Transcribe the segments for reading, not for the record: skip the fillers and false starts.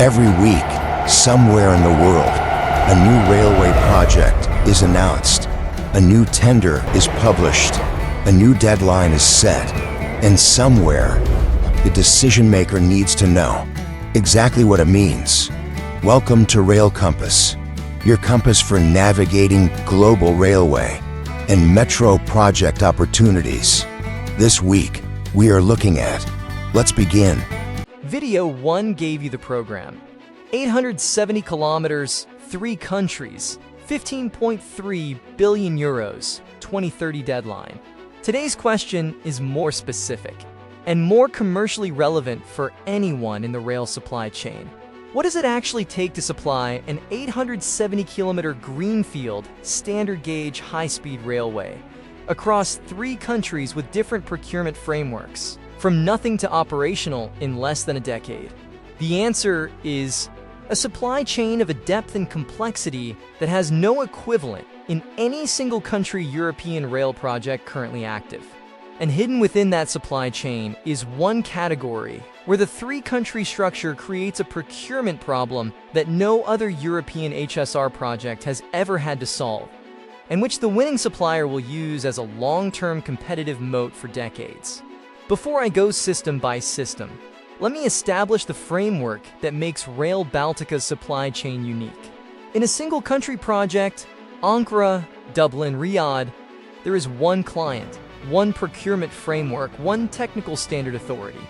Every week, somewhere in the world, a new railway project is announced, a new tender is published, a new deadline is set, and somewhere, the decision maker needs to know exactly what it means. Welcome to Rail Compass, your compass for navigating global railway and metro project opportunities. This week, we are looking at, let's begin. Video 1 gave you the program. 870 kilometers, 3 countries, 15.3 billion euros, 2030 deadline. Today's question is more specific and more commercially relevant for anyone in the rail supply chain. What does it actually take to supply an 870-kilometer greenfield, standard-gauge, high-speed railway across 3 countries with different procurement frameworks, from nothing to operational in less than a decade? The answer is a supply chain of a depth and complexity that has no equivalent in any single country European rail project currently active. And hidden within that supply chain is one category where the 3-country structure creates a procurement problem that no other European HSR project has ever had to solve, and which the winning supplier will use as a long-term competitive moat for decades. Before I go system by system, let me establish the framework that makes Rail Baltica's supply chain unique. In a single country project, Ankara, Dublin, Riyadh, there is one client, one procurement framework, one technical standard authority.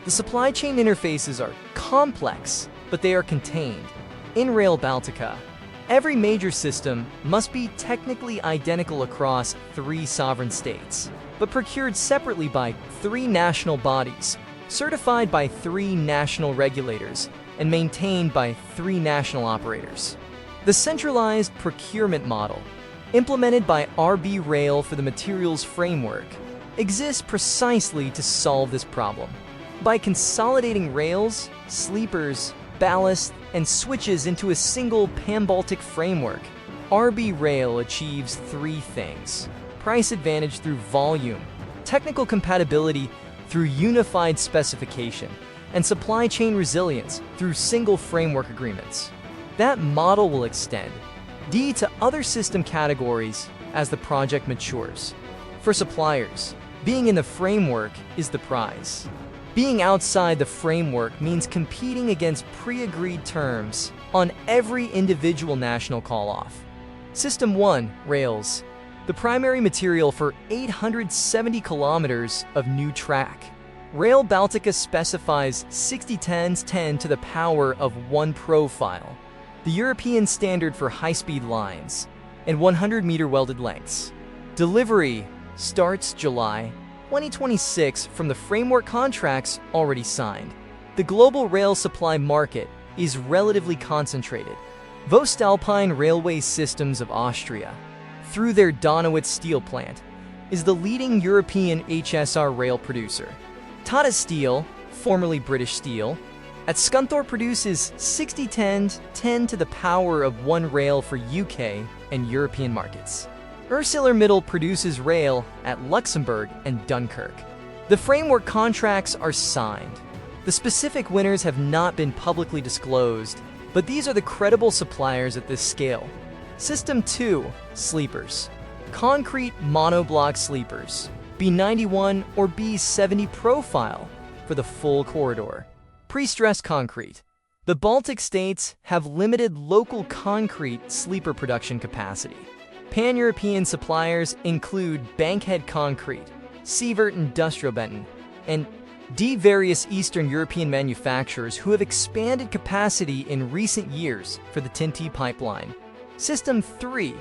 The supply chain interfaces are complex, but they are contained. In Rail Baltica, every major system must be technically identical across 3 sovereign states, but procured separately by 3 national bodies, certified by 3 national regulators, and maintained by 3 national operators. The centralized procurement model, implemented by RB Rail for the materials framework, exists precisely to solve this problem. By consolidating rails, sleepers, ballast, and switches into a single Pan-Baltic framework, RB Rail achieves 3 things: price advantage through volume, technical compatibility through unified specification, and supply chain resilience through single framework agreements. That model will extend to other system categories as the project matures. For suppliers, being in the framework is the prize. Being outside the framework means competing against pre-agreed terms on every individual national call-off. System 1, rails, the primary material for 870 kilometers of new track. Rail Baltica specifies 6010s 10 to the power of 1 profile, the European standard for high-speed lines, and 100-meter welded lengths. Delivery starts July 2026 from the framework contracts already signed. The global rail supply market is relatively concentrated. Voestalpine Railway Systems of Austria, through their Donawitz steel plant, is the leading European HSR rail producer. Tata Steel, formerly British Steel, at Scunthorpe produces 6010s 10 to the power of 1 rail for UK and European markets. ArcelorMittal produces rail at Luxembourg and Dunkirk. The framework contracts are signed. The specific winners have not been publicly disclosed, but these are the credible suppliers at this scale. System 2, sleepers. Concrete monoblock sleepers, B91 or B70 profile for the full corridor. Pre-stressed concrete. The Baltic states have limited local concrete sleeper production capacity. Pan-European suppliers include Bankhead Concrete, Sievert Industrial Benton, and various Eastern European manufacturers who have expanded capacity in recent years for the TEN-T pipeline. System 3,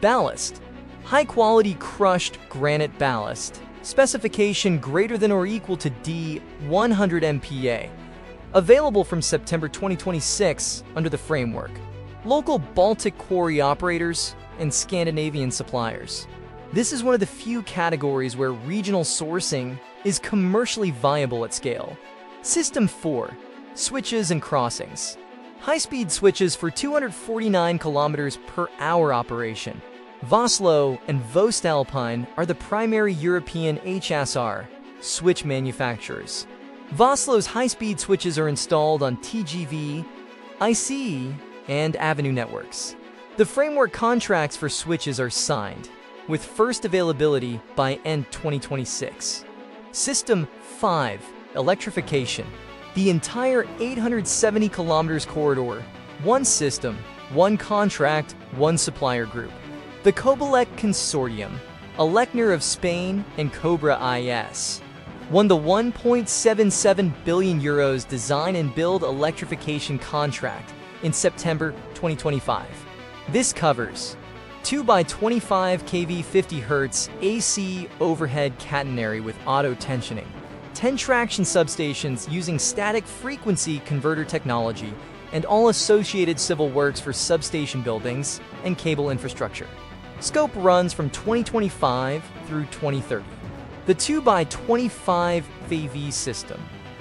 ballast. High-quality crushed granite ballast, specification greater than or equal to D100 MPa, available from September 2026 under the framework. Local Baltic quarry operators and Scandinavian suppliers. This is one of the few categories where regional sourcing is commercially viable at scale. System 4, switches and crossings. High-speed switches for 249 kilometers per hour operation. Vossloh and Voestalpine are the primary European HSR switch manufacturers. Vossloh's high-speed switches are installed on TGV ICE, and Avenue networks. The framework contracts for switches are signed, with first availability by end 2026. System 5, Electrification. The entire 870 kilometers corridor, one system, one contract, one supplier group. The Cobalec Consortium, Elecnor of Spain and Cobra IS, won the 1.77 billion euros design and build electrification contract in September 2025. This covers 2 by 25 kV 50 Hz AC overhead catenary with auto tensioning, 10 traction substations using static frequency converter technology, and all associated civil works for substation buildings and cable infrastructure. Scope runs from 2025 through 2030. The 2 by 25 kV system,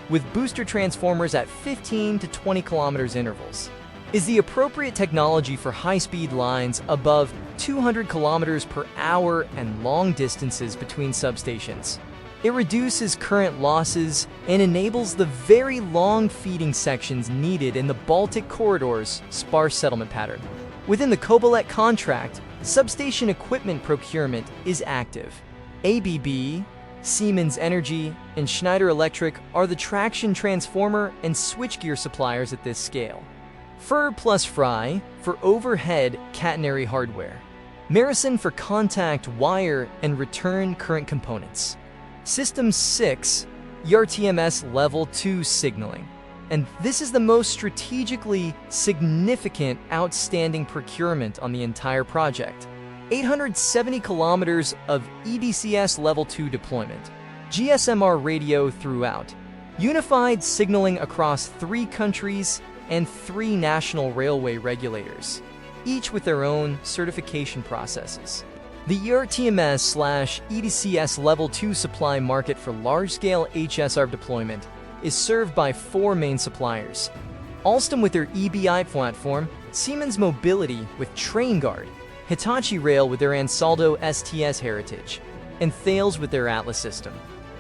with booster transformers at 15 to 20 kilometers intervals, is the appropriate technology for high-speed lines above 200 kilometers per hour and long distances between substations. It reduces current losses and enables the very long feeding sections needed in the Baltic corridor's sparse settlement pattern. Within the Cobalec contract, substation equipment procurement is active. ABB, Siemens Energy, and Schneider Electric are the traction transformer and switchgear suppliers at this scale. FIR plus FRI for overhead catenary hardware. Marison for contact wire and return current components. System 6, ERTMS Level 2 signaling. And this is the most strategically significant outstanding procurement on the entire project. 870 kilometers of EDCS Level 2 deployment, GSMR radio throughout, unified signaling across 3 countries and 3 national railway regulators, each with their own certification processes. The ERTMS/EDCS Level 2 supply market for large-scale HSR deployment is served by 4 main suppliers. Alstom with their EBI platform, Siemens Mobility with TrainGuard, Hitachi Rail with their Ansaldo STS heritage, and Thales with their Atlas system.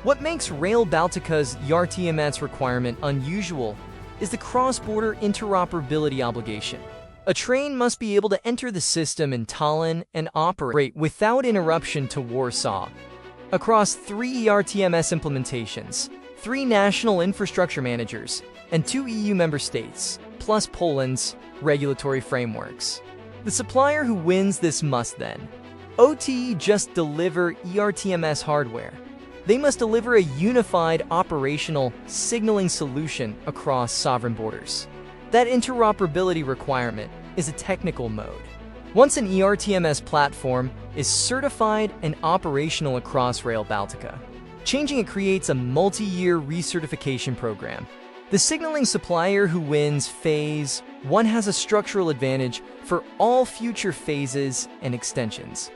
What makes Rail Baltica's ERTMS requirement unusual is the cross-border interoperability obligation. A train must be able to enter the system in Tallinn and operate without interruption to Warsaw. Across 3 ERTMS implementations, 3 national infrastructure managers, and 2 EU member states, plus Poland's regulatory frameworks. The supplier who wins this must then OTE just deliver ERTMS hardware. They must deliver a unified operational signaling solution across sovereign borders. That interoperability requirement is a technical mode. Once an ERTMS platform is certified and operational across Rail Baltica, changing it creates a multi-year recertification program. The signaling supplier who wins Phase 1 has a structural advantage for all future phases and extensions.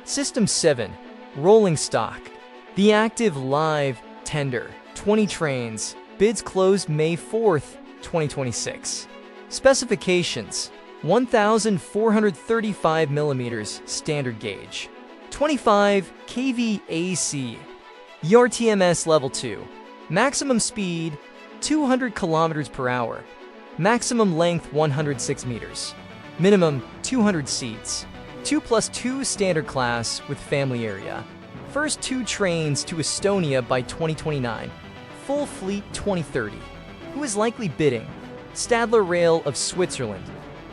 System 7, Rolling Stock. The active live tender, 20 trains, bids closed May 4th, 2026. Specifications: 1,435 millimeters standard gauge, 25 kV AC, ERTMS Level 2, maximum speed 200 kilometers per hour, maximum length 106 meters, minimum 200 seats, 2+2 standard class with family area. First 2 trains to Estonia by 2029, full fleet 2030. Who is likely bidding? Stadler Rail of Switzerland.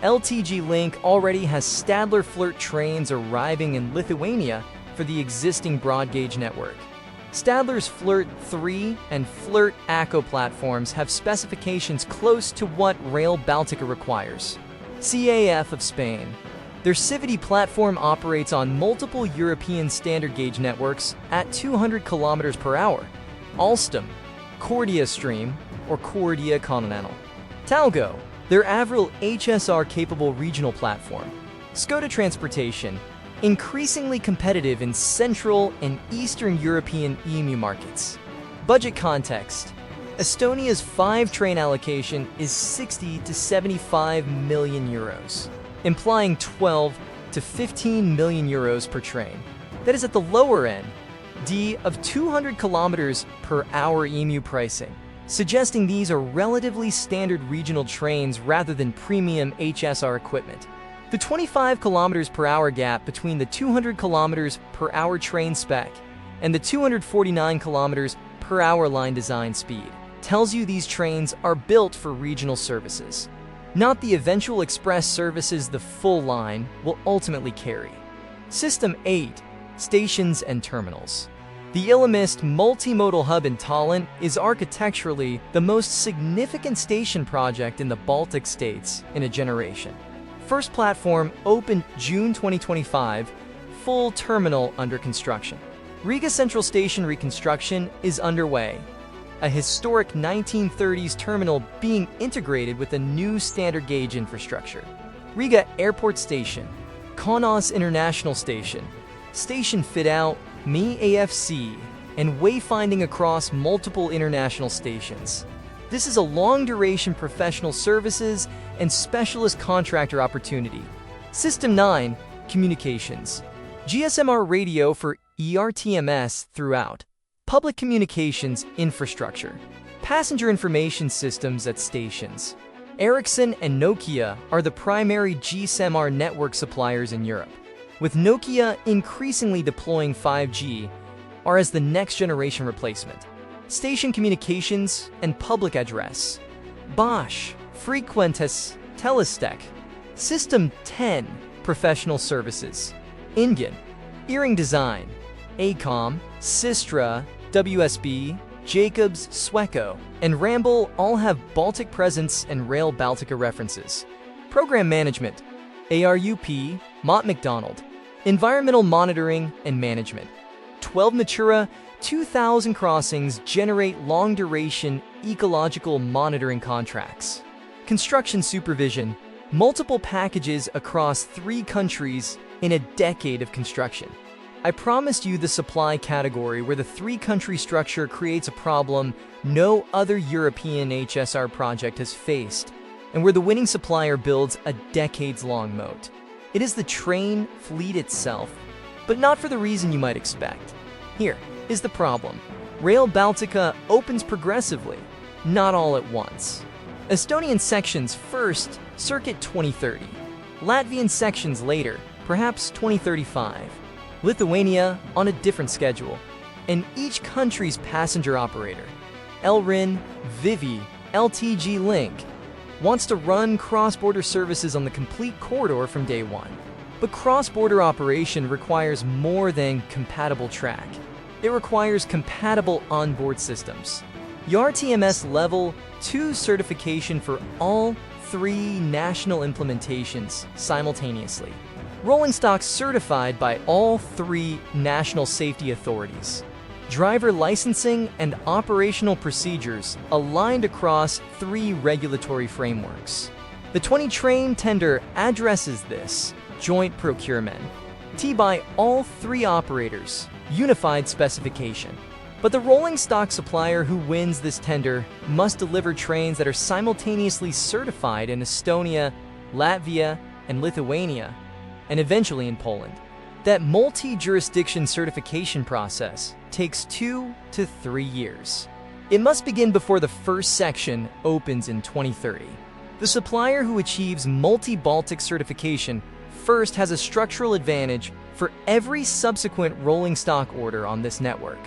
LTG Link already has Stadler Flirt trains arriving in Lithuania for the existing broad gauge network. Stadler's Flirt 3 and Flirt ACO platforms have specifications close to what Rail Baltica requires. CAF of Spain. Their Civity platform operates on multiple European standard gauge networks at 200 kilometers per hour. Alstom, Cordia Stream, or Cordia Continental. Talgo, their Avril HSR-capable regional platform. Skoda Transportation, increasingly competitive in Central and Eastern European EMU markets. Budget context: Estonia's 5-train allocation is 60 to 75 million euros, implying 12 to 15 million euros per train. That is at the lower end, of 200 kilometers per hour EMU pricing. suggesting these are relatively standard regional trains rather than premium HSR equipment. The 25 km per hour gap between the 200 km per hour train spec and the 249 km per hour line design speed tells you these trains are built for regional services, not the eventual express services the full line will ultimately carry. System 8. Stations and terminals. The Ilimist multimodal hub in Tallinn is architecturally the most significant station project in the Baltic states in a generation. First platform opened June 2025, full terminal under construction. Riga Central Station reconstruction is underway, a historic 1930s terminal being integrated with a new standard gauge infrastructure. Riga Airport Station, Kaunas International Station, station fit-out, ME AFC, and wayfinding across multiple international stations. This is a long-duration professional services and specialist contractor opportunity. System 9. Communications. GSMR radio for ERTMS throughout. Public communications infrastructure. Passenger information systems at stations. Ericsson and Nokia are the primary GSMR network suppliers in Europe, with Nokia increasingly deploying 5G or as the next generation replacement. Station communications and public address. Bosch, Frequentis, Telestec. System 10. Professional services. Ingen, Earring Design, ACOM, Sistra, WSB, Jacobs, Sweco, and Ramble all have Baltic presence and Rail Baltica references. Program management. ARUP, Mott MacDonald. Environmental monitoring and management. 12 Natura 2000 crossings generate long-duration ecological monitoring contracts. Construction supervision. Multiple packages across 3 countries in a decade of construction. I promised you the supply category where the 3-country structure creates a problem no other European HSR project has faced, and where the winning supplier builds a decades-long moat. It is the train fleet itself, but not for the reason you might expect. Here is the problem. Rail Baltica opens progressively, not all at once. Estonian sections first, circuit 2030. Latvian sections later, perhaps 2035. Lithuania on a different schedule. And each country's passenger operator, Elrin, Vivi, LTG Link, wants to run cross-border services on the complete corridor from day one. But cross-border operation requires more than compatible track. It requires compatible onboard systems. ERTMS Level 2 certification for all 3 national implementations simultaneously. Rolling stock certified by all 3 national safety authorities. Driver licensing and operational procedures aligned across 3 regulatory frameworks. The 20 train tender addresses this. Joint procurement. T by all 3 operators. Unified specification. But the rolling stock supplier who wins this tender must deliver trains that are simultaneously certified in Estonia, Latvia, and Lithuania, and eventually in Poland. That multi-jurisdiction certification process takes 2 to 3 years. It must begin before the first section opens in 2030. The supplier who achieves multi-Baltic certification first has a structural advantage for every subsequent rolling stock order on this network,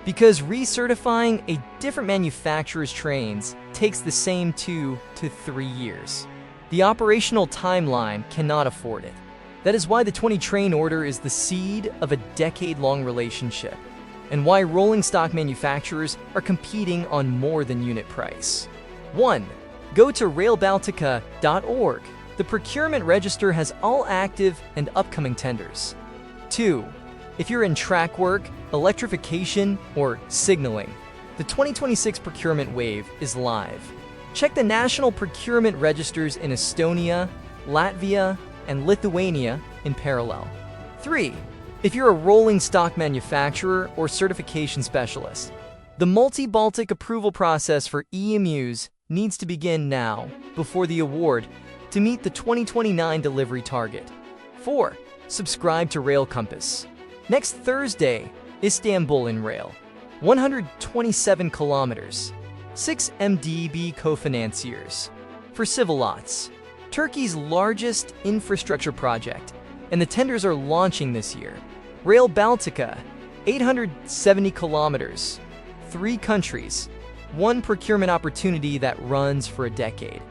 because recertifying a different manufacturer's trains takes the same 2 to 3 years. The operational timeline cannot afford it. That is why the 20 train order is the seed of a decade-long relationship, and why rolling stock manufacturers are competing on more than unit price. 1. Go to railbaltica.org. The procurement register has all active and upcoming tenders. 2. If you're in track work, electrification, or signaling, the 2026 procurement wave is live. Check the national procurement registers in Estonia, Latvia, and Lithuania in parallel. 3. If you're a rolling stock manufacturer or certification specialist, the multi-Baltic approval process for EMUs needs to begin now, before the award, to meet the 2029 delivery target. 4. Subscribe to Rail Compass. Next Thursday, Istanbul in rail. 127 kilometers. 6 MDB co-financiers. For civil lots, Turkey's largest infrastructure project, and the tenders are launching this year. Rail Baltica, 870 kilometers, 3 countries, one procurement opportunity that runs for a decade.